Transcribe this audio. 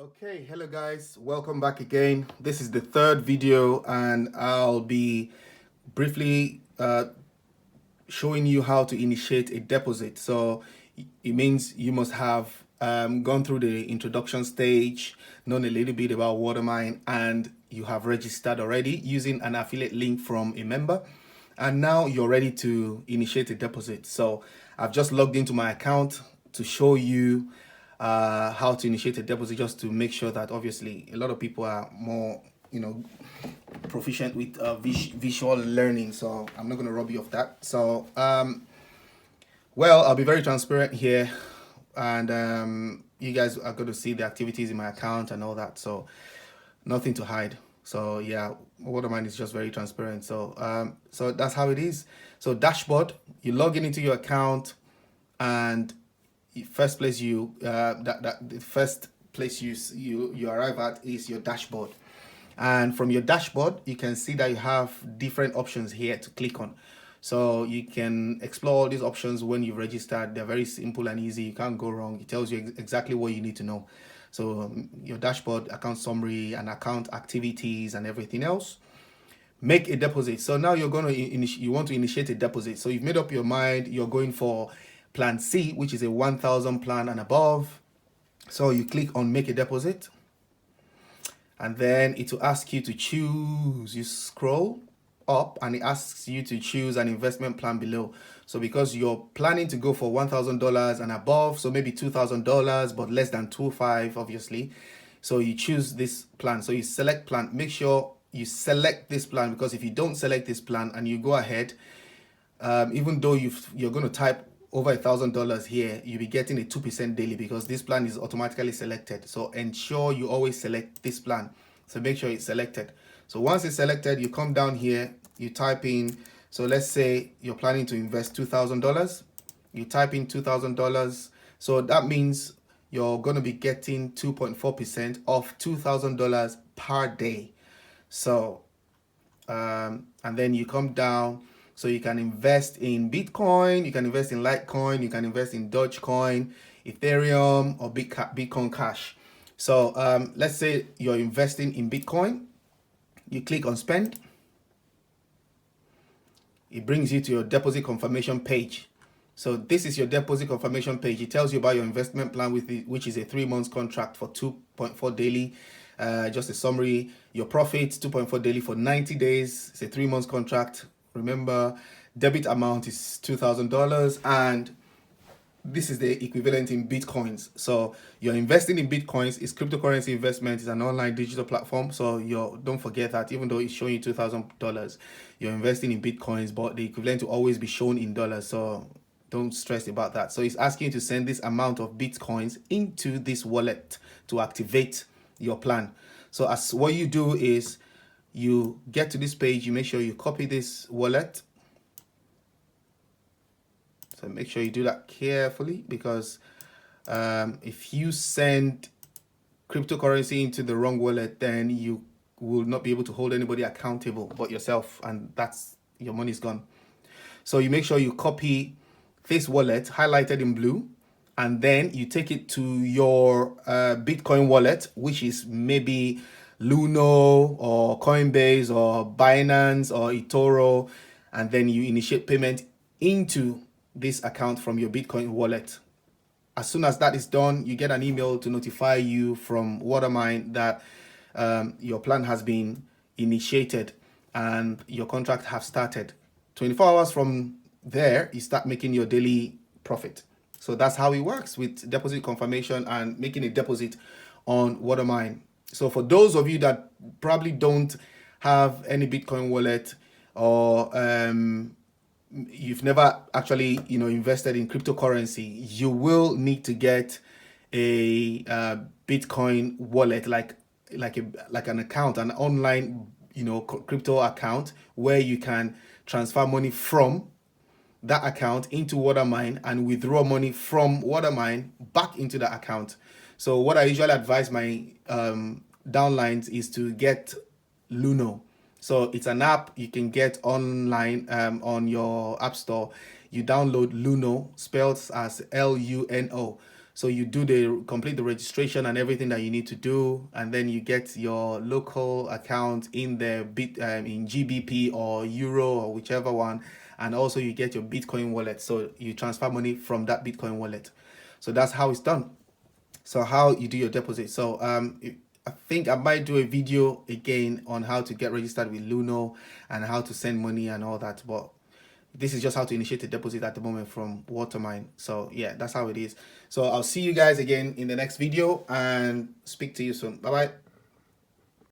Okay, hello guys, welcome back again. This is the third video and I'll be briefly showing you how to initiate a deposit. So it means you must have gone through the introduction stage, known a little bit about Watermine, and you have registered already using an affiliate link from a member. And now you're ready to initiate a deposit. So I've just logged into my account to show you how to initiate a deposit, just to make sure that obviously a lot of people are more, proficient with visual learning. So I'm not going to rob you of that. So, well, I'll be very transparent here, and you guys are going to see the activities in my account and all that. So nothing to hide. So yeah, Watermine is just very transparent. So so that's how it is. So dashboard, you log into your account, and first place you the first place you arrive at is your dashboard. And from your dashboard you can see that you have different options here to click on. So you can explore all these options when you've registered. They're very simple and easy. You can't go wrong. It tells you exactly what you need to know. So your dashboard, account summary, and account activities and everything else. Make a deposit. So now you're going to you want to initiate a deposit. So you've made up your mind. You're going for plan C, which is a 1,000 plan and above. So you click on make a deposit, and then it will ask you to choose. You scroll up and it asks you to choose an investment plan below. So because you're planning to go for $1,000 and above, so maybe $2,000 but less than 2.5 obviously, so you choose this plan. So you select plan. Make sure you select this plan, because if you don't select this plan and you go ahead, even though you're going to type over $1,000 here, you'll be getting a 2% daily, because this plan is automatically selected. So ensure you always select this plan. So make sure it's selected. So once it's selected, you come down here, you type in, so let's say you're planning to invest $2,000. You type in $2,000. So that means you're going to be getting 2.4% of $2,000 per day. So and then you come down, so you can invest in Bitcoin, you can invest in Litecoin, you can invest in Dogecoin, Ethereum, or Bitcoin Cash. So let's say you're investing in Bitcoin. You click on spend. It brings you to your deposit confirmation page. So this is your deposit confirmation page. It tells you about your investment plan, which is a 3-month contract for 2.4 daily. Just a summary. Your profits 2.4 daily for 90 days. It's a 3-month contract. Remember, debit amount is $2,000, and this is the equivalent in Bitcoins. So you're investing in Bitcoins. It's cryptocurrency investment. It's an online digital platform. So don't forget that even though it's showing you $2,000, you're investing in Bitcoins, but the equivalent will always be shown in dollars. So don't stress about that. So it's asking you to send this amount of Bitcoins into this wallet to activate your plan. So as what you do is, you get to this page, you make sure you copy this wallet. So make sure you do that carefully, because if you send cryptocurrency into the wrong wallet, then you will not be able to hold anybody accountable but yourself, and that's your money's gone. So you make sure you copy this wallet highlighted in blue, and then you take it to your Bitcoin wallet, which is maybe LUNO or Coinbase or Binance or eToro, and then you initiate payment into this account from your Bitcoin wallet. As soon as that is done, you get an email to notify you from Watermine that your plan has been initiated and your contract has started. 24 hours from there, you start making your daily profit. So that's how it works with deposit confirmation and making a deposit on Watermine. So for those of you that probably don't have any Bitcoin wallet, or you've never actually invested in cryptocurrency, you will need to get a Bitcoin wallet, like an account, an online crypto account, where you can transfer money from that account into Watermine and withdraw money from Watermine back into the account. So what I usually advise my downlines is to get LUNO. So it's an app you can get online on your app store. You download LUNO, spelled as LUNO. So you complete the registration and everything that you need to do, and then you get your local account in the in GBP or Euro or whichever one, and also you get your Bitcoin wallet. So you transfer money from that Bitcoin wallet. So that's how it's done. So how you do your deposit. So I think I might do a video again on how to get registered with LUNO and how to send money and all that, but this is just how to initiate a deposit at the moment from Watermine. So yeah, that's how it is. So I'll see you guys again in the next video and speak to you soon. Bye bye.